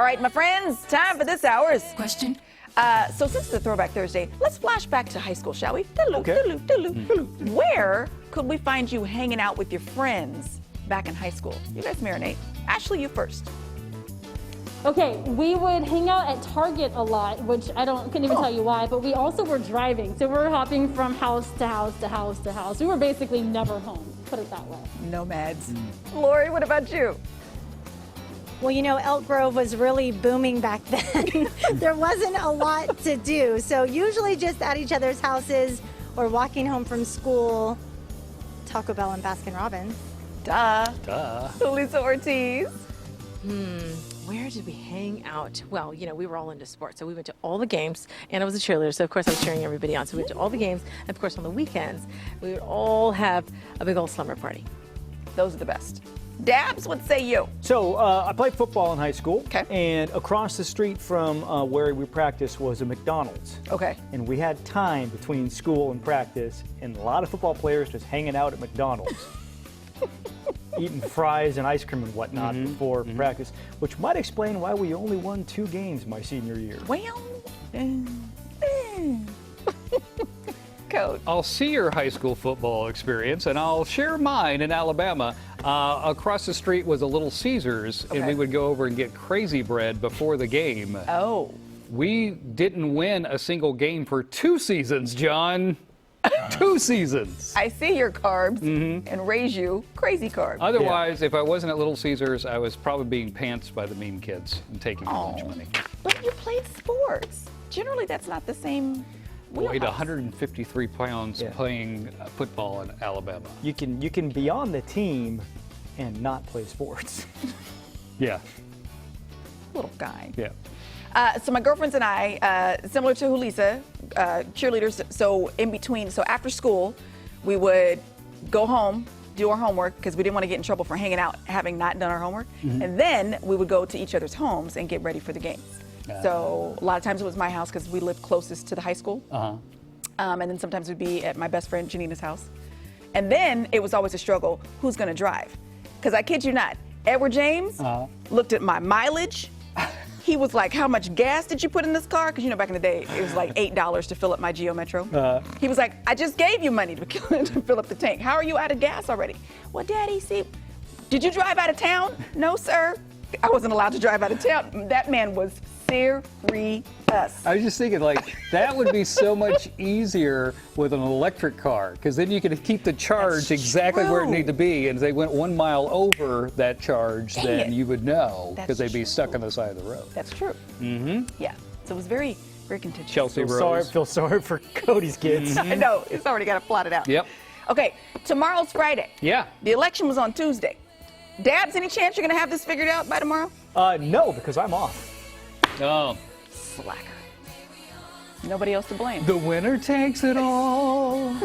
right, my friends, time for this hour's Question. So since it's a Throwback Thursday, let's flash back to high school, shall we? Okay. Where could we find you hanging out with your friends back in high school? You guys marinate. Ashley, you first. Okay, we would hang out at Target a lot, which couldn't even tell you why, but we also were driving. So we were hopping from house to house to house to house. We were basically never home, put it that way. Nomads. Lori, what about you? Well, you know, Elk Grove was really booming back then. There wasn't a lot to do. So usually just at each other's houses or walking home from school, Taco Bell and Baskin Robbins. Duh. Lisa Ortiz. Where did we hang out? Well, you know, we were all into sports, so we went to all the games, and I was a cheerleader, so of course I was cheering everybody on. So we went to all the games, and of course on the weekends, we would all have a big old slumber party. Those are the best. Dabs, what say you? So I played football in high school. Okay. And across the street from where we practiced was a McDonald's. Okay. And we had time between school and practice, and a lot of football players just hanging out at McDonald's. Eating fries and ice cream and whatnot before practice, which might explain why we only won 2 games my senior year. Well, Coach. I'll see your high school football experience, and I'll share mine in Alabama. Across the street was a Little Caesars, and we would go over and get Crazy Bread before the game. Oh. We didn't win a single game for 2 seasons, John. 2 seasons. I see your carbs and raise you crazy carbs. Otherwise, if I wasn't at Little Caesars, I was probably being pantsed by the mean kids and taking their lunch money. But you played sports. Generally, that's not the same. Weighed wheelhouse. 153 pounds playing football in Alabama. You can be on the team and not play sports. Yeah. Little guy. Yeah. So my girlfriends and I, similar to Julissa, cheerleaders. So in between, so after school, we would go home, do our homework because we didn't want to get in trouble for hanging out, having not done our homework, and then we would go to each other's homes and get ready for the games. So a lot of times it was my house because we lived closest to the high school, and then sometimes we'd be at my best friend Janina's house, and then it was always a struggle: who's going to drive? Because I kid you not, Edward James looked at my mileage. He was like, how much gas did you put in this car? Because, you know, back in the day, it was like $8 to fill up my Geo Metro. He was like, I just gave you money to fill up the tank. How are you out of gas already? Well, Daddy, see, did you drive out of town? No, sir. I wasn't allowed to drive out of town. That man was serious. I was just thinking, like, that would be so much easier with an electric car, because then you could keep the charge exactly where it needed to be, and if they went 1 mile over that charge, then you would know, because they'd be stuck on the side of the road. That's true. Yeah. So it was very, very contentious. Chelsea Rose. Feel sorry for Cody's kids. I know. It's already got it plotted out. Yep. Okay. Tomorrow's Friday. Yeah. The election was on Tuesday. Dabs, any chance you're going to have this figured out by tomorrow? No, because I'm off. Oh. Slacker. Nobody else to blame. The winner takes it all.